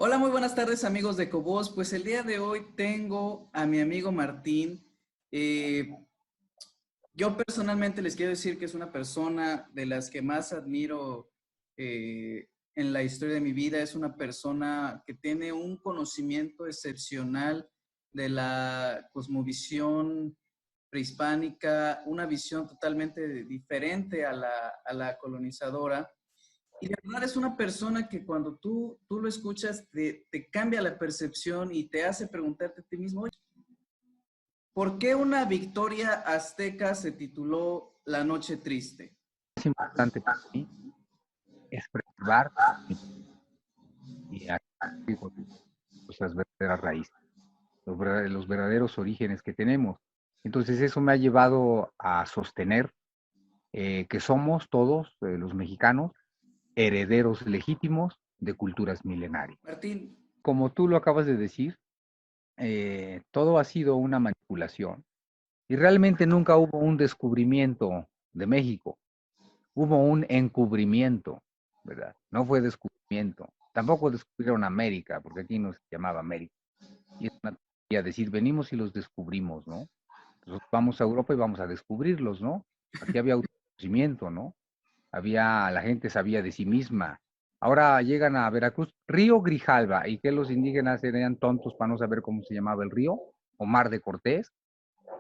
Hola, muy buenas tardes amigos de Cobos. Pues el día de hoy tengo a mi amigo Martín. Eh, yo personalmente les quiero decir que es una persona de las que más admiro en la historia de mi vida. Es una persona que tiene un conocimiento excepcional de la cosmovisión prehispánica, una visión totalmente diferente a la colonizadora. Y de verdad es una persona que cuando tú lo escuchas te cambia la percepción y te hace preguntarte a ti mismo, oye, ¿por qué una victoria azteca se tituló La Noche Triste? Es importante para mí es preservar y aquí con nuestras verdaderas raíces, los verdaderos orígenes que tenemos. Entonces eso me ha llevado a sostener que somos todos los mexicanos herederos legítimos de culturas milenarias. Martín, Como tú lo acabas de decir, todo ha sido una manipulación y realmente nunca hubo un descubrimiento de México. Hubo un encubrimiento, ¿verdad? No fue descubrimiento. Tampoco descubrieron América, porque aquí no se llamaba América. Y es una tontería decir, venimos y los descubrimos, ¿no? Nosotros vamos a Europa y vamos a descubrirlos, ¿no? Aquí había autoconocimiento, ¿no? La gente sabía de sí misma. Ahora llegan a Veracruz, Río Grijalva, y que los indígenas eran tontos para no saber cómo se llamaba el río, o Mar de Cortés,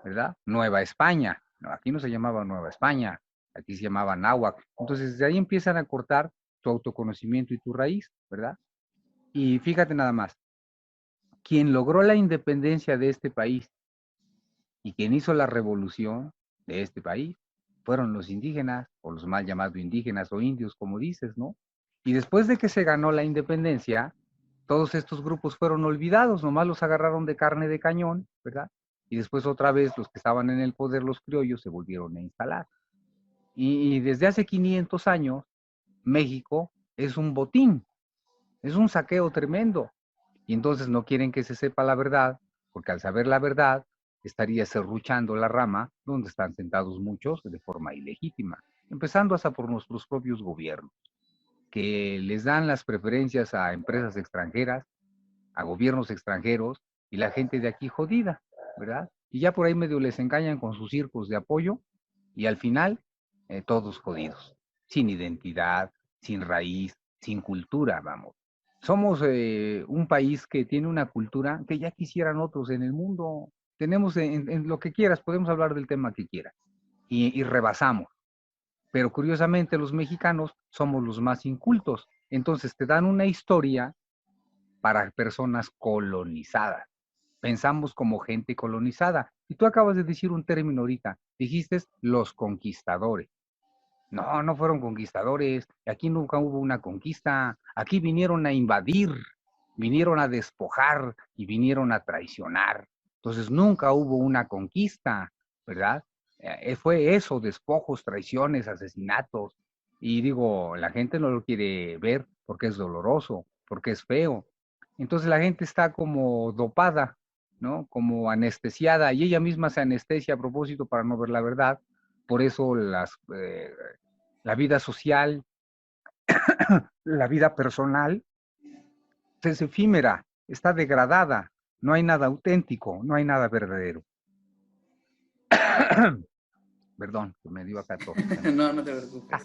¿verdad? Nueva España. No, aquí no se llamaba Nueva España, aquí se llamaba Náhuac. Entonces, de ahí empiezan a cortar tu autoconocimiento y tu raíz, ¿verdad? Y fíjate nada más, quien logró la independencia de este país y quien hizo la revolución de este país fueron los indígenas, o los mal llamados indígenas o indios, como dices, ¿no? Y después de que se ganó la independencia, todos estos grupos fueron olvidados, nomás los agarraron de carne de cañón, ¿verdad? Y después otra vez los que estaban en el poder, los criollos, se volvieron a instalar. Y desde hace 500 años, México es un botín, es un saqueo tremendo. Y entonces no quieren que se sepa la verdad, porque al saber la verdad, estaría serruchando la rama donde están sentados muchos de forma ilegítima, empezando hasta por nuestros propios gobiernos, que les dan las preferencias a empresas extranjeras, a gobiernos extranjeros, y la gente de aquí jodida, ¿verdad? Y ya por ahí medio les engañan con sus circos de apoyo, y al final, todos jodidos, sin identidad, sin raíz, sin cultura, vamos. Somos un país que tiene una cultura que ya quisieran otros en el mundo. Tenemos en lo que quieras, podemos hablar del tema que quieras, y rebasamos. Pero curiosamente los mexicanos somos los más incultos. Entonces te dan una historia para personas colonizadas. Pensamos como gente colonizada. Y tú acabas de decir un término ahorita. Dijiste los conquistadores. No, no fueron conquistadores. Aquí nunca hubo una conquista. Aquí vinieron a invadir, vinieron a despojar y vinieron a traicionar. Entonces nunca hubo una conquista, ¿verdad? Fue eso, despojos, traiciones, asesinatos. Y digo, la gente no lo quiere ver porque es doloroso, porque es feo. Entonces la gente está como dopada, ¿no? Como anestesiada, y ella misma se anestesia a propósito para no ver la verdad. Por eso la vida social, la vida personal, es efímera, está degradada, no hay nada auténtico, no hay nada verdadero. Perdón, que me dio acá tos, no, no te preocupes.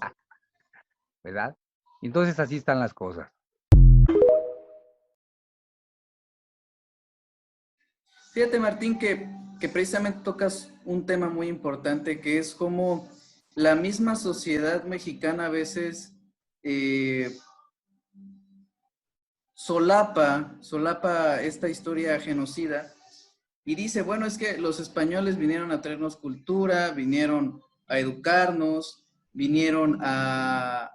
¿verdad? Entonces así están las cosas. Fíjate, Martín, que precisamente tocas un tema muy importante, que es cómo la misma sociedad mexicana a veces eh, solapa esta historia genocida y dice, bueno, es que los españoles vinieron a traernos cultura, vinieron a educarnos, vinieron a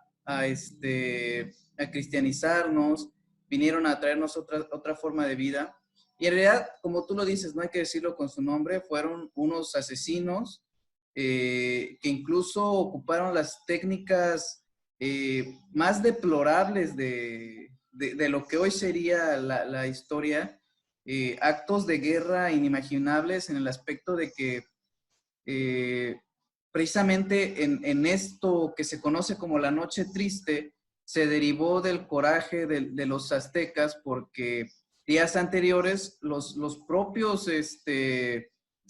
cristianizarnos, vinieron a traernos otra forma de vida. Y en realidad, como tú lo dices, no hay que decirlo con su nombre, fueron unos asesinos que incluso ocuparon las técnicas más deplorables de lo que hoy sería la historia, actos de guerra inimaginables en el aspecto de que precisamente en esto que se conoce como la Noche Triste, se derivó del coraje de los aztecas porque días anteriores los propios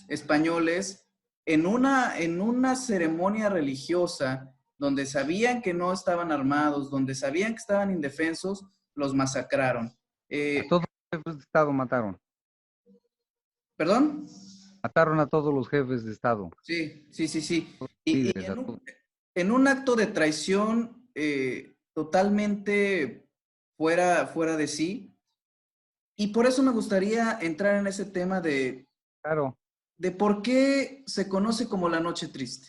españoles en una ceremonia religiosa donde sabían que no estaban armados, donde sabían que estaban indefensos, los masacraron. A todos los jefes de Estado mataron. ¿Perdón? Mataron a todos los jefes de Estado. Sí, sí, sí, sí. Y Líderes, a todos. en un acto de traición totalmente fuera de sí. Y por eso me gustaría entrar en ese tema Claro. de por qué se conoce como la Noche Triste.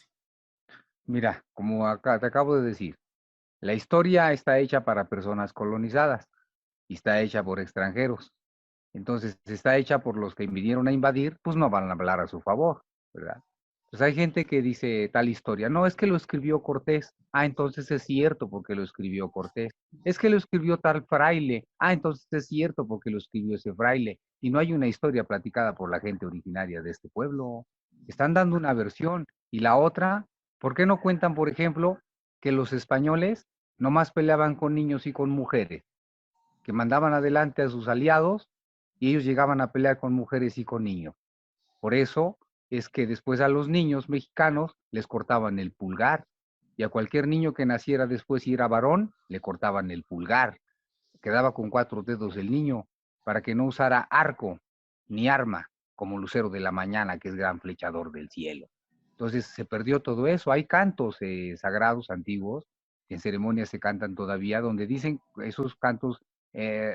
Mira, como acá te acabo de decir, la historia está hecha para personas colonizadas y está hecha por extranjeros. Entonces, si está hecha por los que vinieron a invadir, pues no van a hablar a su favor, ¿verdad? Pues hay gente que dice tal historia, no, es que lo escribió Cortés. Ah, entonces es cierto porque lo escribió Cortés. Es que lo escribió tal fraile. Ah, entonces es cierto porque lo escribió ese fraile. Y no hay una historia platicada por la gente originaria de este pueblo. Están dando una versión. Y la otra, ¿por qué no cuentan, por ejemplo, que los españoles nomás peleaban con niños y con mujeres, que mandaban adelante a sus aliados y ellos llegaban a pelear con mujeres y con niños? Por eso es que después a los niños mexicanos les cortaban el pulgar y a cualquier niño que naciera después y era varón, le cortaban el pulgar. Quedaba con 4 dedos el niño para que no usara arco ni arma como Lucero de la Mañana, que es gran flechador del cielo. Entonces se perdió todo eso. Hay cantos sagrados antiguos que en ceremonias se cantan todavía, donde dicen esos cantos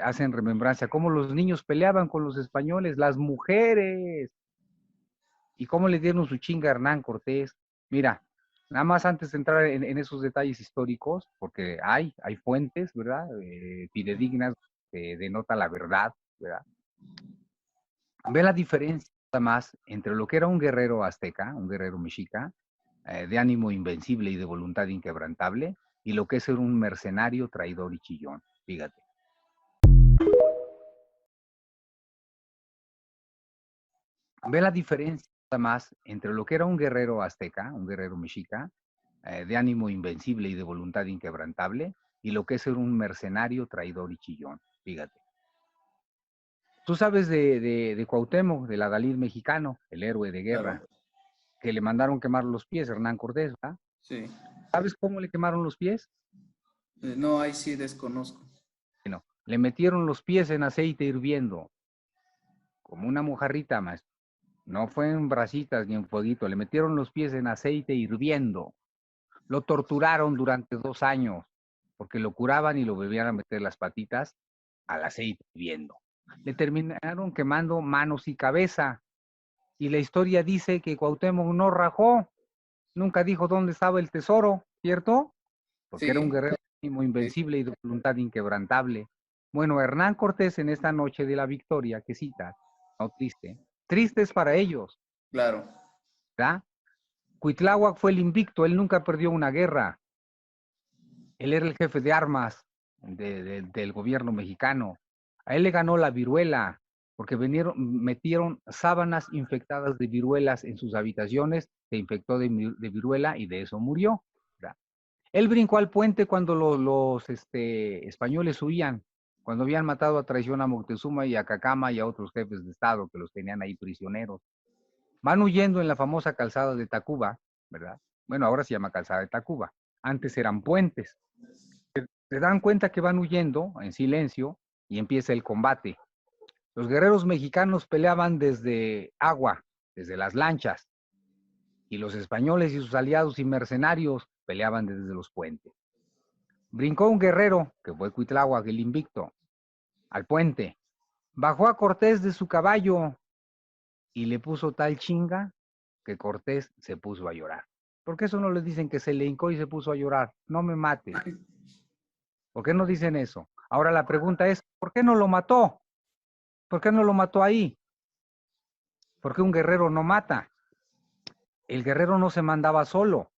hacen remembranza cómo los niños peleaban con los españoles, las mujeres, y cómo le dieron su chinga a Hernán Cortés. Mira, nada más antes de entrar en esos detalles históricos, porque hay fuentes, ¿verdad? Fidedignas que denota la verdad, ¿verdad? Ve la diferencia nada más entre lo que era un guerrero azteca, un guerrero mexica, de ánimo invencible y de voluntad inquebrantable, y lo que es ser un mercenario, traidor y chillón. Fíjate. Ve la diferencia nada más entre lo que era un guerrero azteca, un guerrero mexica, de ánimo invencible y de voluntad inquebrantable, y lo que es ser un mercenario, traidor y chillón. Fíjate. Tú sabes de Cuauhtémoc, del adalid mexicano, el héroe de guerra, Claro. que le mandaron quemar los pies, Hernán Cortés, ¿verdad? Sí. ¿Sabes cómo le quemaron los pies? No, ahí sí desconozco. Bueno, le metieron los pies en aceite hirviendo, como una mojarrita, más. No fue en brasitas ni en fueguito, le metieron los pies en aceite hirviendo. Lo torturaron durante 2 años, porque lo curaban y lo volvían a meter las patitas al aceite hirviendo. Le terminaron quemando manos y cabeza. Y la historia dice que Cuauhtémoc no rajó, nunca dijo dónde estaba el tesoro, ¿cierto? Porque era un Sí, guerrero sí, invencible y de voluntad inquebrantable. Bueno, Hernán Cortés en esta noche de la victoria que cita, no triste, triste es para ellos, claro. ¿verdad? Cuitláhuac fue el invicto, él nunca perdió una guerra. Él era el jefe de armas del gobierno mexicano. A él le ganó la viruela, porque metieron sábanas infectadas de viruelas en sus habitaciones, se infectó de viruela y de eso murió, ¿verdad? Él brincó al puente cuando los españoles huían, cuando habían matado a traición a Moctezuma y a Cacama y a otros jefes de Estado que los tenían ahí prisioneros. Van huyendo en la famosa calzada de Tacuba, ¿verdad? Bueno, ahora se llama calzada de Tacuba. Antes eran puentes. Se dan cuenta que van huyendo en silencio y empieza el combate. Los guerreros mexicanos peleaban desde agua, desde las lanchas, y los españoles y sus aliados y mercenarios peleaban desde los puentes. Brincó un guerrero, que fue Cuitláhuac el invicto, al puente. Bajó a Cortés de su caballo y le puso tal chinga que Cortés se puso a llorar. ¿Por qué eso no les dicen que se le hincó y se puso a llorar? No me mates. ¿Por qué no dicen eso? Ahora la pregunta es, ¿por qué no lo mató? ¿Por qué no lo mató ahí? ¿Por qué un guerrero no mata? El guerrero no se mandaba solo.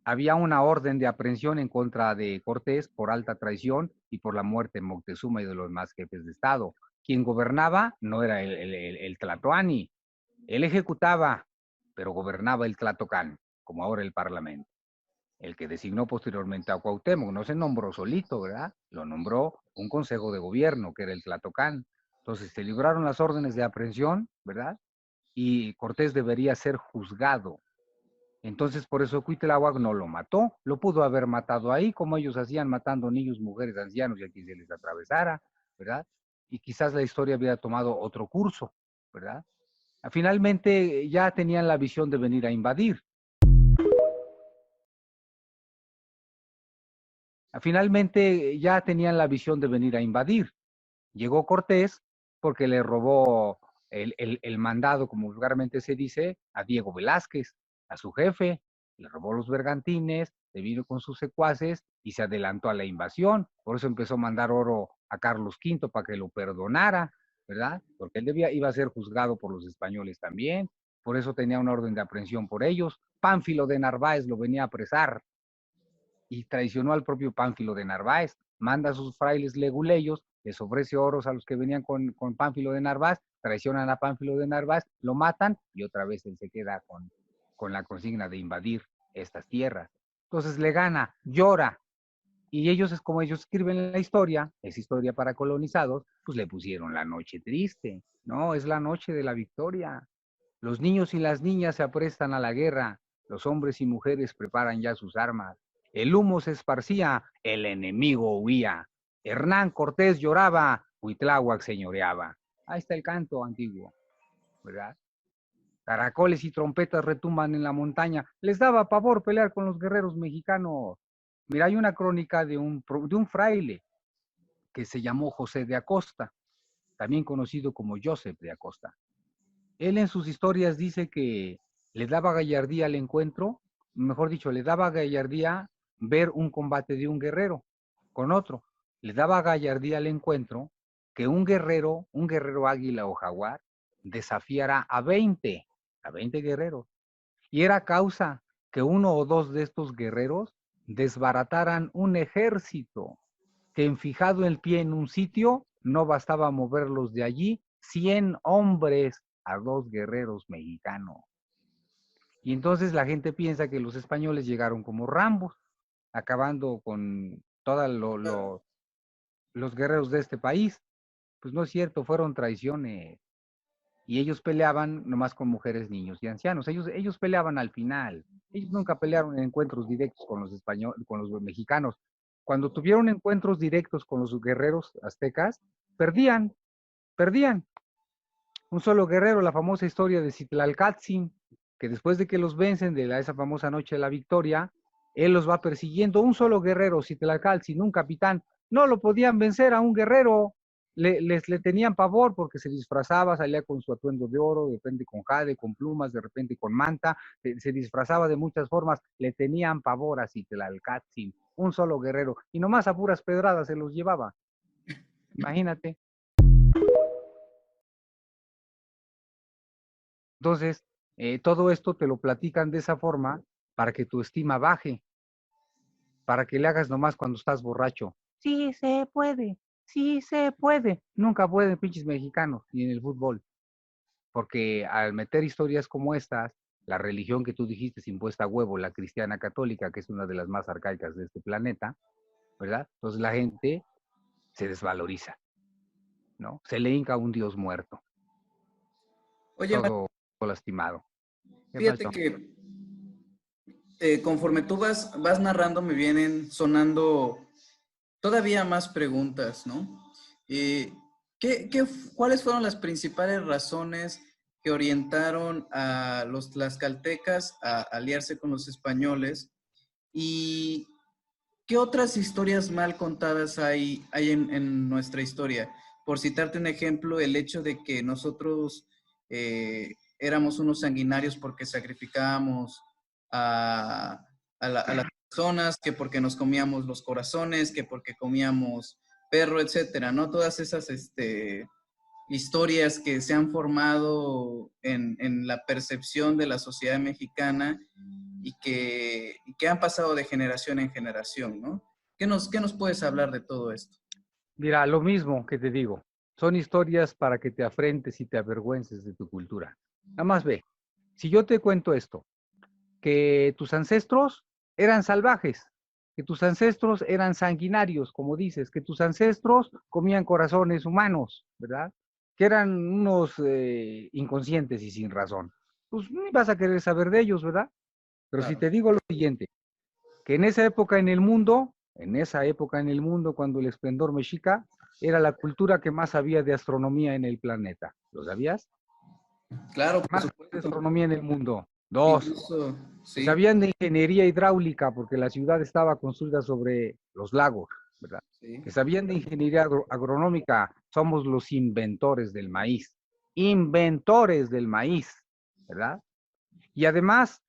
Había una orden de aprehensión en contra de Cortés por alta traición y por la muerte de Moctezuma y de los demás jefes de Estado. Quien gobernaba no era el Tlatoani. Él ejecutaba, pero gobernaba el Tlatocán, como ahora el Parlamento. el que designó posteriormente a Cuauhtémoc. No se nombró solito, ¿verdad? Lo nombró un consejo de gobierno, que era el Tlatocán. Entonces se libraron las órdenes de aprehensión, ¿verdad? Y Cortés debería ser juzgado. Entonces, por eso Cuitláhuac no lo mató. Lo pudo haber matado ahí, como ellos hacían, matando niños, mujeres, ancianos y a quien se les atravesara, ¿verdad? Y quizás la historia hubiera tomado otro curso, ¿verdad? Finalmente ya tenían la visión de venir a invadir. Finalmente ya tenían la visión de venir a invadir. Llegó Cortés porque le robó el mandado, como vulgarmente se dice, a Diego Velázquez, a su jefe, le robó los bergantines, se vino con sus secuaces y se adelantó a la invasión. Por eso empezó a mandar oro a Carlos V para que lo perdonara, ¿verdad? Porque él iba a ser juzgado por los españoles también. Por eso tenía una orden de aprehensión por ellos. Pánfilo de Narváez lo venía a apresar y traicionó al propio Pánfilo de Narváez. Manda a sus frailes leguleyos, les ofrece oros a los que venían con Pánfilo de Narváez, traicionan a Pánfilo de Narváez, lo matan y otra vez él se queda con la consigna de invadir estas tierras. Entonces le gana, llora, y ellos, es como ellos escriben la historia, es historia para colonizados, pues le pusieron la noche triste, ¿no? Es la noche de la victoria. Los niños y las niñas se aprestan a la guerra, los hombres y mujeres preparan ya sus armas. El humo se esparcía, el enemigo huía. Hernán Cortés lloraba, Cuitláhuac señoreaba. Ahí está el canto antiguo, ¿verdad? Caracoles y trompetas retumban en la montaña. Les daba pavor pelear con los guerreros mexicanos. Mira, hay una crónica de un fraile que se llamó José de Acosta, también conocido como Joseph de Acosta. Él en sus historias dice que le daba gallardía al encuentro, mejor dicho, le daba gallardía ver un combate de un guerrero con otro. Le daba gallardía al encuentro que un guerrero águila o jaguar, desafiara a 20 guerreros. Y era causa que uno o dos de estos guerreros desbarataran un ejército que enfijado el pie en un sitio, no bastaba moverlos de allí 100 hombres a 2 guerreros mexicanos. Y entonces la gente piensa que los españoles llegaron como Rambos, acabando con todos los guerreros de este país. Pues no es cierto, fueron traiciones. Y ellos peleaban nomás con mujeres, niños y ancianos. Ellos peleaban al final. Ellos nunca pelearon en encuentros directos con los españoles, con los mexicanos. Cuando tuvieron encuentros directos con los guerreros aztecas, perdían, perdían. Un solo guerrero, la famosa historia de Citlalcatzin, que después de que los vencen de esa famosa noche de la victoria, él los va persiguiendo. Un solo guerrero, Citlalcatzin, un capitán, no lo podían vencer a un guerrero. Le tenían pavor porque se disfrazaba, salía con su atuendo de oro, de repente con jade, con plumas, de repente con manta, se disfrazaba de muchas formas, le tenían pavor a Citlalcatzin, un solo guerrero, y nomás a puras pedradas se los llevaba. Imagínate. Entonces, todo esto te lo platican de esa forma para que tu estima baje, para que le hagas nomás cuando estás borracho. Sí se puede, sí se puede. Nunca pueden pinches mexicanos, ni en el fútbol. Porque al meter historias como estas, la religión que tú dijiste es impuesta a huevo, la cristiana católica, que es una de las más arcaicas de este planeta, ¿verdad? Entonces la gente se desvaloriza, ¿no? Se le hinca a un Dios muerto, Oye, todo lastimado. ¿Qué fíjate pasó? que conforme tú vas narrando, me vienen sonando todavía más preguntas, ¿no? Eh, ¿Cuáles fueron las principales razones que orientaron a los tlaxcaltecas a aliarse con los españoles? ¿Y qué otras historias mal contadas hay en nuestra historia? Por citarte un ejemplo, el hecho de que nosotros éramos unos sanguinarios porque sacrificábamos a, a las personas, que porque nos comíamos los corazones, que porque comíamos perro, etcétera, ¿no? Todas esas historias que se han formado en la percepción de la sociedad mexicana y que han pasado de generación en generación, ¿no? ¿Qué nos puedes hablar de todo esto? Mira, lo mismo que te digo, son historias para que te afrentes y te avergüences de tu cultura. Nada más ve, si yo te cuento esto, que tus ancestros eran salvajes, que tus ancestros eran sanguinarios, como dices, que tus ancestros comían corazones humanos, ¿verdad? Que eran unos inconscientes y sin razón. Pues ni vas a querer saber de ellos, ¿verdad? Pero si Claro. te digo lo siguiente, que en esa época en el mundo, cuando el esplendor mexica, era la cultura que más sabía de astronomía en el planeta. ¿Lo sabías? Claro, por Más sabía de supuesto. astronomía en el mundo. Dos, Incluso, que sí, sabían de ingeniería hidráulica, porque la ciudad estaba construida sobre los lagos, ¿verdad? sí. Que sabían de ingeniería agronómica, somos los inventores del maíz, ¿verdad? Y además,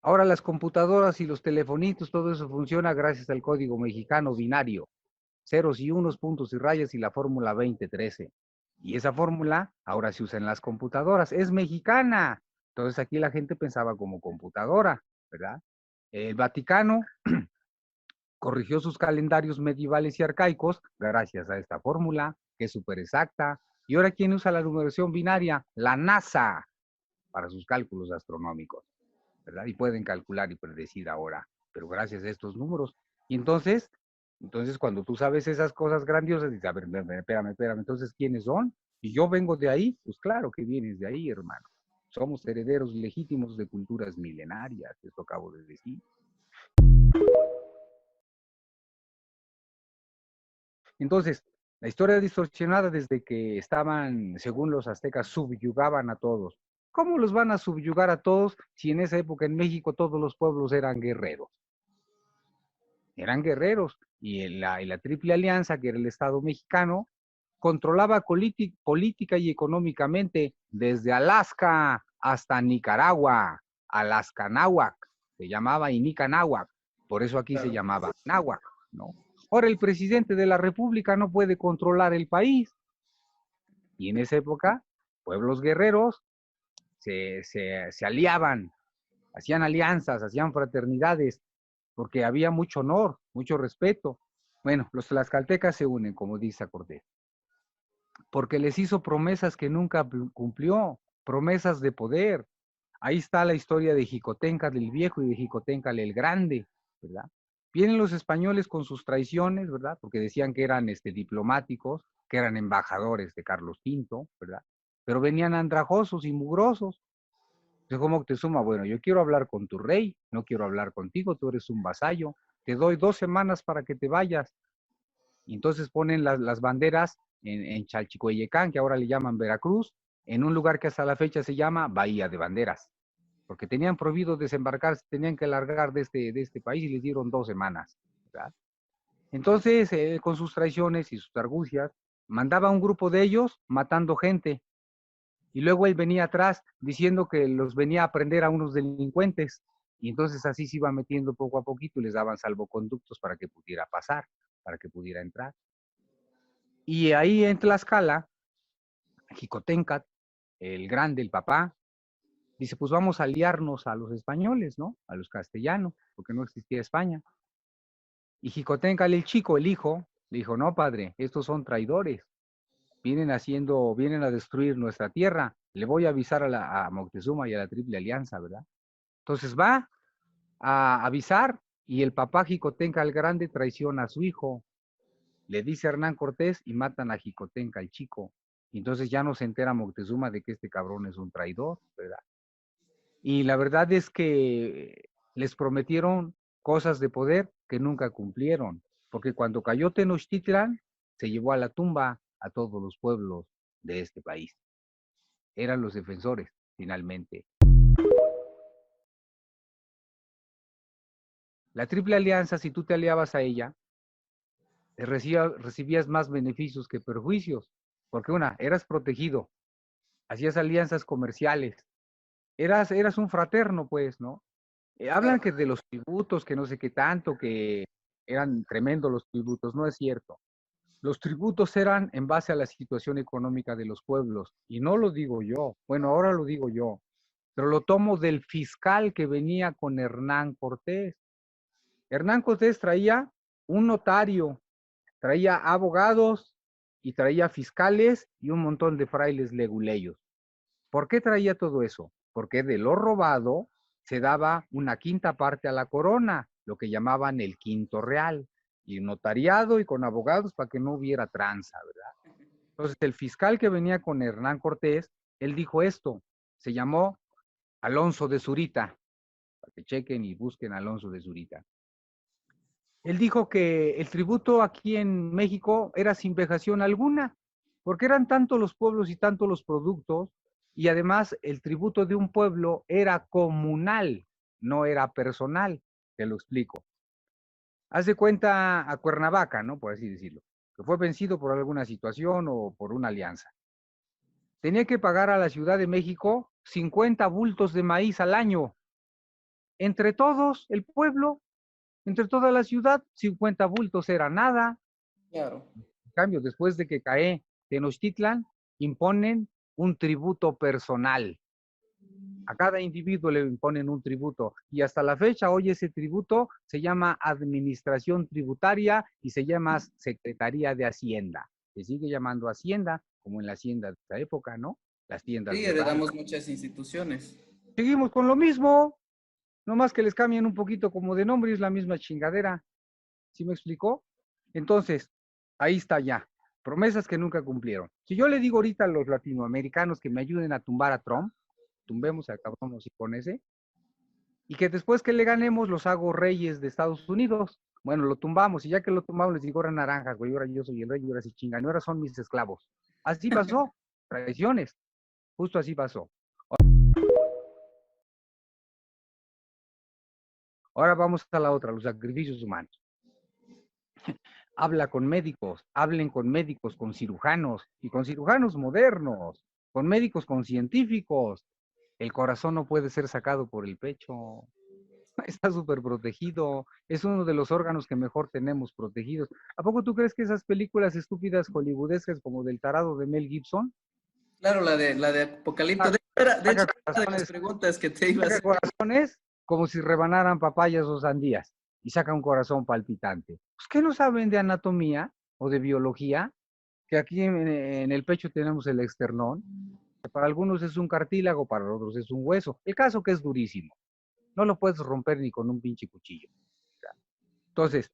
ahora las computadoras y los telefonitos, todo eso funciona gracias al código mexicano binario, ceros y unos, puntos y rayas y la fórmula 2013. Y esa fórmula ahora se usa en las computadoras, es mexicana. Entonces aquí la gente pensaba como computadora, ¿verdad? El Vaticano corrigió sus calendarios medievales y arcaicos gracias a esta fórmula, que es súper exacta. Y ahora, ¿quién usa la numeración binaria? La NASA, para sus cálculos astronómicos, ¿verdad? Y pueden calcular y predecir ahora, pero gracias a estos números. Y entonces cuando tú sabes esas cosas grandiosas, dices, a ver, espérame, entonces, ¿quiénes son? Y yo vengo de ahí, pues claro que vienes de ahí, hermano. Somos herederos legítimos de culturas milenarias, eso acabo de decir. Entonces, la historia distorsionada desde que estaban, según los aztecas, subyugaban a todos. ¿Cómo los van a subyugar a todos si en esa época en México todos los pueblos eran guerreros? Eran guerreros. Y la Triple Alianza, que era el Estado mexicano, controlaba política y económicamente desde Alaska hasta Nicaragua, Alaska Náhuac, se llamaba Inica Náhuac, por eso aquí se Claro. llamaba Náhuac, ¿no? Ahora el presidente de la República no puede controlar el país, y en esa época, pueblos guerreros se aliaban, hacían alianzas, hacían fraternidades, porque había mucho honor, mucho respeto. Bueno, los tlaxcaltecas se unen, como dice Cortés, porque les hizo promesas que nunca cumplió, promesas de poder. Ahí está la historia de Jicotencal el Viejo y de Jicotencal el Grande, ¿verdad? Vienen los españoles con sus traiciones, ¿verdad? Porque decían que eran diplomáticos, que eran embajadores de Carlos V, ¿verdad? Pero venían andrajosos y mugrosos. Entonces, ¿cómo te suma? Bueno, yo quiero hablar con tu rey, no quiero hablar contigo, tú eres un vasallo, te doy 2 semanas para que te vayas. Y entonces ponen las banderas en Chalchicoyecán, que ahora le llaman Veracruz, en un lugar que hasta la fecha se llama Bahía de Banderas, porque tenían prohibido desembarcar, tenían que largar de este país y les dieron 2 semanas, ¿verdad? Entonces, con sus traiciones y sus argucias, mandaba un grupo de ellos matando gente, y luego él venía atrás diciendo que los venía a prender a unos delincuentes, y entonces así se iba metiendo poco a poquito y les daban salvoconductos para que pudiera pasar, para que pudiera entrar. Y ahí en Tlaxcala, Jicotencat, el grande, el papá, dice, pues vamos a aliarnos a los españoles, ¿no? A los castellanos, porque no existía España. Y Jicotencal, el chico, el hijo, le dijo, no, padre, estos son traidores, vienen a destruir nuestra tierra, le voy a avisar a Moctezuma y a la Triple Alianza, ¿verdad? Entonces va a avisar y el papá Jicotenca el grande traiciona a su hijo, le dice a Hernán Cortés y matan a Jicotenca el chico. Y entonces ya no se entera Moctezuma de que este cabrón es un traidor, ¿verdad? Y la verdad es que les prometieron cosas de poder que nunca cumplieron, porque cuando cayó Tenochtitlan, se llevó a la tumba a todos los pueblos de este país. Eran los defensores, finalmente. La Triple Alianza, si tú te aliabas a ella, recibías más beneficios que perjuicios, porque eras protegido, hacías alianzas comerciales, eras un fraterno, pues, ¿no? Hablan que de los tributos, que no sé qué tanto, que eran tremendos los tributos, no es cierto. Los tributos eran en base a la situación económica de los pueblos, y no lo digo yo, bueno, ahora lo digo yo, pero lo tomo del fiscal que venía con Hernán Cortés. Hernán Cortés traía un notario, traía abogados y traía fiscales y un montón de frailes leguleyos. ¿Por qué traía todo eso? Porque de lo robado se daba una quinta parte a la corona, lo que llamaban el quinto real, y notariado y con abogados para que no hubiera tranza, ¿verdad? Entonces, el fiscal que venía con Hernán Cortés, él dijo esto, se llamó Alonso de Zurita, para que chequen y busquen Alonso de Zurita. Él dijo que el tributo aquí en México era sin vejación alguna, porque eran tantos los pueblos y tantos los productos, y además el tributo de un pueblo era comunal, no era personal. Te lo explico. Haz de cuenta a Cuernavaca, ¿no? Por así decirlo, que fue vencido por alguna situación o por una alianza. Tenía que pagar a la Ciudad de México 50 bultos de maíz al año. Entre todos, el pueblo, entre toda la ciudad, 50 bultos era nada. Claro. En cambio, después de que cae Tenochtitlan, imponen un tributo personal. A cada individuo le imponen un tributo y hasta la fecha hoy ese tributo se llama Administración Tributaria y se llama Secretaría de Hacienda. Se sigue llamando Hacienda, como en la Hacienda de esa época, ¿no? Las tiendas Sí, de rancho. heredamos muchas instituciones. Seguimos con lo mismo, nomás que les cambian un poquito como de nombre y es la misma chingadera. ¿Sí me explicó? Entonces, ahí está ya. Promesas que nunca cumplieron. Si yo le digo ahorita a los latinoamericanos que me ayuden a tumbar a Trump, tumbemos, acabamos y con ese, y que después que le ganemos los hago reyes de Estados Unidos. Bueno, lo tumbamos, y ya que lo tumbamos les digo, ahora naranjas, güey, ahora yo soy el rey, y ahora sí chingan, y ahora son mis esclavos. Así pasó, traiciones, justo así pasó. Ahora vamos a la otra, los sacrificios humanos. Habla con médicos, hablen con médicos, con cirujanos, y con cirujanos modernos, con médicos, con científicos. El corazón no puede ser sacado por el pecho. Está súper protegido, es uno de los órganos que mejor tenemos protegidos. ¿A poco tú crees que esas películas estúpidas hollywoodescas como del tarado de Mel Gibson, Claro, la de Apocalipto. saca, De hecho, saca era una de las corazones, preguntas que te iba a saca hacer. corazones como si rebanaran papayas o sandías y saca un corazón palpitante? Pues ¿qué no saben de anatomía o de biología? Que aquí en el pecho tenemos el esternón, que para algunos es un cartílago, para otros es un hueso. El caso que es durísimo, no lo puedes romper ni con un pinche cuchillo. Entonces,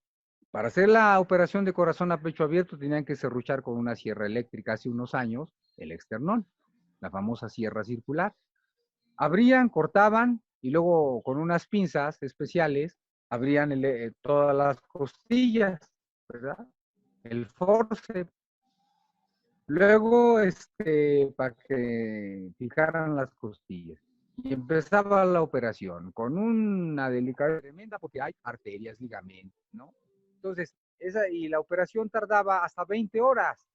para hacer la operación de corazón a pecho abierto tenían que serruchar con una sierra eléctrica hace unos años el esternón, la famosa sierra circular. Abrían, cortaban y luego con unas pinzas especiales abrían todas las costillas, ¿verdad? El forceps. Luego, para que fijaran las costillas. Y empezaba la operación con una delicadeza tremenda porque hay arterias, ligamentos, ¿no? Entonces, y la operación tardaba hasta 20 horas,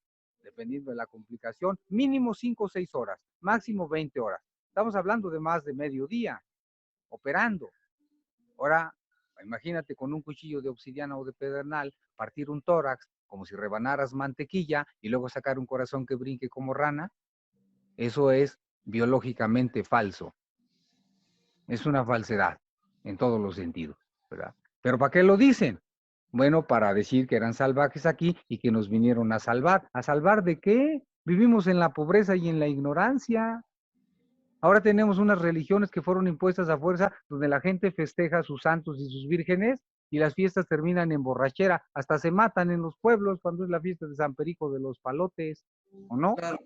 dependiendo de la complicación, mínimo 5 o 6 horas, máximo 20 horas. Estamos hablando de más de medio día operando. Ahora, imagínate con un cuchillo de obsidiana o de pedernal, partir un tórax como si rebanaras mantequilla y luego sacar un corazón que brinque como rana. Eso es biológicamente falso. Es una falsedad en todos los sentidos, ¿verdad? Pero ¿para qué lo dicen? Bueno, para decir que eran salvajes aquí y que nos vinieron a salvar. ¿A salvar de qué? Vivimos en la pobreza y en la ignorancia. Ahora tenemos unas religiones que fueron impuestas a fuerza, donde la gente festeja a sus santos y sus vírgenes y las fiestas terminan en borrachera. Hasta se matan en los pueblos cuando es la fiesta de San Perico de los Palotes, ¿o no? Claro.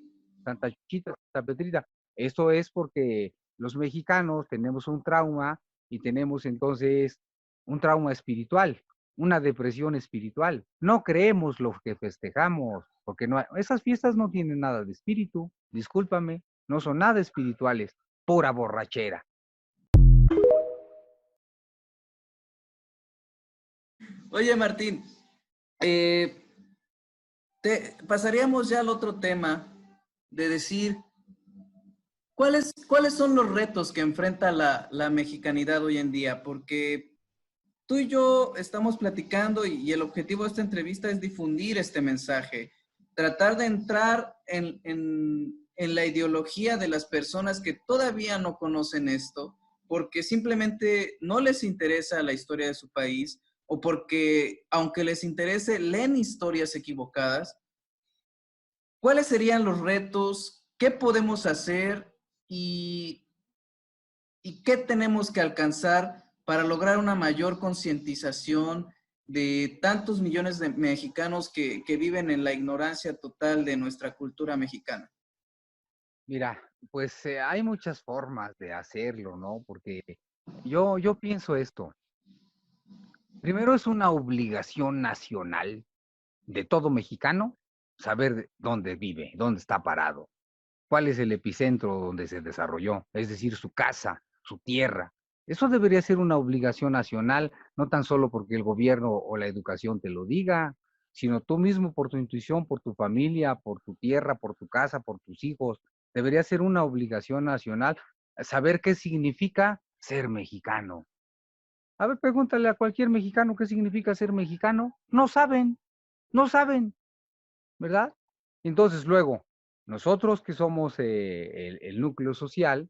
Santa Chuchita, Santa Petrita. Esto es porque los mexicanos tenemos un trauma y tenemos entonces un trauma espiritual, una depresión espiritual. No creemos lo que festejamos, porque no, esas fiestas no tienen nada de espíritu, discúlpame, no son nada espirituales, pura borrachera. Oye, Martín, eh, pasaríamos ya al otro tema de decir, ¿cuáles son los retos que enfrenta la mexicanidad hoy en día? Porque tú y yo estamos platicando y el objetivo de esta entrevista es difundir este mensaje, tratar de entrar en la ideología de las personas que todavía no conocen esto, porque simplemente no les interesa la historia de su país o porque, aunque les interese, leen historias equivocadas. ¿Cuáles serían los retos? ¿Qué podemos hacer? Y y qué tenemos que alcanzar para lograr una mayor concientización de tantos millones de mexicanos que viven en la ignorancia total de nuestra cultura mexicana? Mira, pues hay muchas formas de hacerlo, ¿no? Porque yo pienso esto. Primero es una obligación nacional de todo mexicano saber dónde vive, dónde está parado, cuál es el epicentro donde se desarrolló, es decir, su casa, su tierra. Eso debería ser una obligación nacional, no tan solo porque el gobierno o la educación te lo diga, sino tú mismo por tu intuición, por tu familia, por tu tierra, por tu casa, por tus hijos. Debería ser una obligación nacional saber qué significa ser mexicano. A ver, pregúntale a cualquier mexicano qué significa ser mexicano. No saben, no saben, ¿verdad? Entonces, luego, nosotros que somos el núcleo social,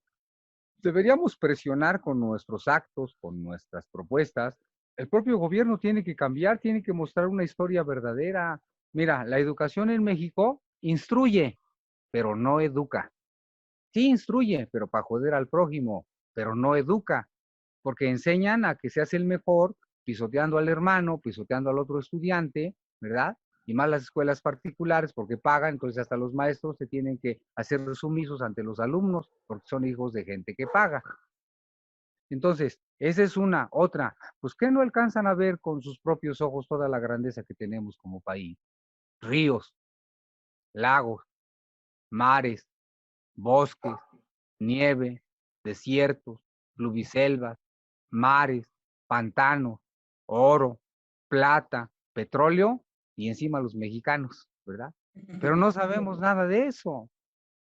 deberíamos presionar con nuestros actos, con nuestras propuestas. El propio gobierno tiene que cambiar, tiene que mostrar una historia verdadera. Mira, la educación en México instruye, pero no educa. Sí instruye, pero para joder al prójimo, pero no educa, porque enseñan a que seas el mejor, pisoteando al hermano, pisoteando al otro estudiante, ¿verdad? Y más las escuelas particulares porque pagan, entonces hasta los maestros se tienen que hacer sumisos ante los alumnos porque son hijos de gente que paga. Entonces, esa es una. Otra, pues que no alcanzan a ver con sus propios ojos toda la grandeza que tenemos como país. Ríos, lagos, mares, bosques, nieve, desiertos, pluviselvas, mares, pantanos, oro, plata, petróleo y encima los mexicanos, ¿verdad? Pero no sabemos nada de eso.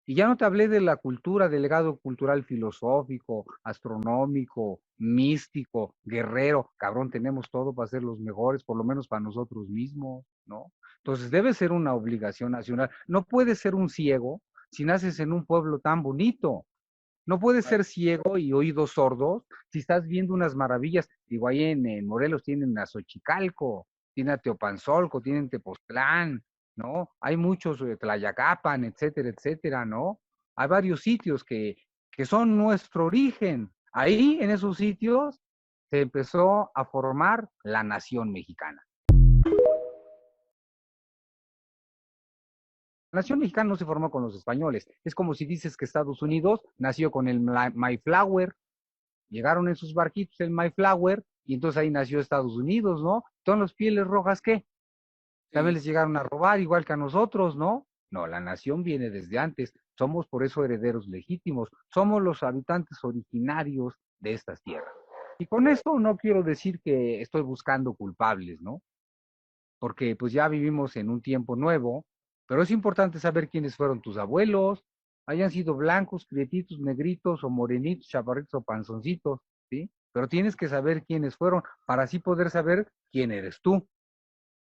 Y ya no te hablé de la cultura, del legado cultural filosófico, astronómico, místico, guerrero. Cabrón, tenemos todo para ser los mejores, por lo menos para nosotros mismos, ¿no? Entonces debe ser una obligación nacional. No puedes ser un ciego si naces en un pueblo tan bonito. No puedes ser ciego y oídos sordos si estás viendo unas maravillas. Digo, ahí en Morelos tienen a Xochicalco, tienen a Teopanzolco, tienen Tepoztlán, ¿no? Hay muchos, Tlayacapan, etcétera, etcétera, ¿no? Hay varios sitios que son nuestro origen. Ahí, en esos sitios, se empezó a formar la nación mexicana. La nación mexicana no se formó con los españoles. Es como si dices que Estados Unidos nació con el Mayflower. Llegaron en sus barquitos el Mayflower y entonces ahí nació Estados Unidos, ¿no? ¿Son los pieles rojas qué? También Sí. les llegaron a robar igual que a nosotros, ¿no? No, la nación viene desde antes. Somos por eso herederos legítimos. Somos los habitantes originarios de estas tierras. Y con esto no quiero decir que estoy buscando culpables, ¿no? Porque pues ya vivimos en un tiempo nuevo, pero es importante saber quiénes fueron tus abuelos, hayan sido blancos, prietitos, negritos o morenitos, chaparritos o panzoncitos, ¿sí? Pero tienes que saber quiénes fueron para así poder saber quién eres tú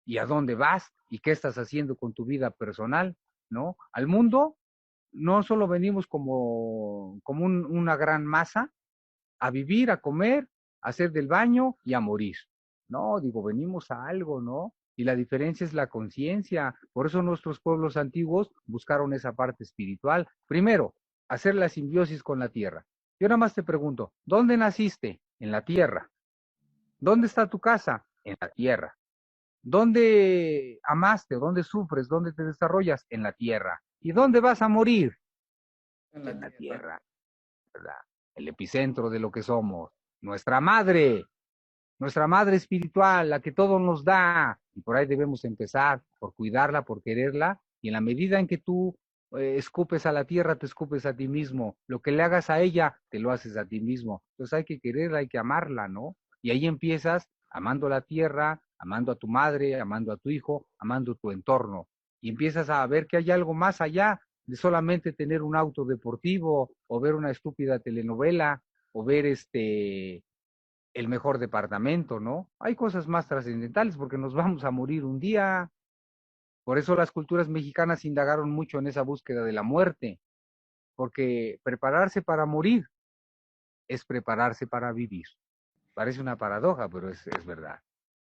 y a dónde vas y qué estás haciendo con tu vida personal, ¿no? Al mundo no solo venimos como una gran masa a vivir, a comer, a hacer del baño y a morir. No, digo, venimos a algo, ¿no? Y la diferencia es la conciencia. Por eso nuestros pueblos antiguos buscaron esa parte espiritual. Primero, hacer la simbiosis con la tierra. Yo nada más te pregunto, ¿dónde naciste? En la tierra. ¿Dónde está tu casa? En la tierra. ¿Dónde amaste? ¿Dónde sufres? ¿Dónde te desarrollas? En la tierra. ¿Y dónde vas a morir? En la En la tierra. tierra, ¿verdad? El epicentro de lo que somos. Nuestra madre espiritual, la que todo nos da. Y por ahí debemos empezar, por cuidarla, por quererla. Y en la medida en que tú escupes a la tierra, te escupes a ti mismo. Lo que le hagas a ella, te lo haces a ti mismo. Entonces hay que quererla, hay que amarla, ¿no? Y ahí empiezas amando la tierra, amando a tu madre, amando a tu hijo, amando tu entorno. Y empiezas a ver que hay algo más allá de solamente tener un auto deportivo o ver una estúpida telenovela o ver el mejor departamento, ¿no? Hay cosas más trascendentales porque nos vamos a morir un día. Por eso las culturas mexicanas indagaron mucho en esa búsqueda de la muerte, porque prepararse para morir es prepararse para vivir. Parece una paradoja, pero es verdad.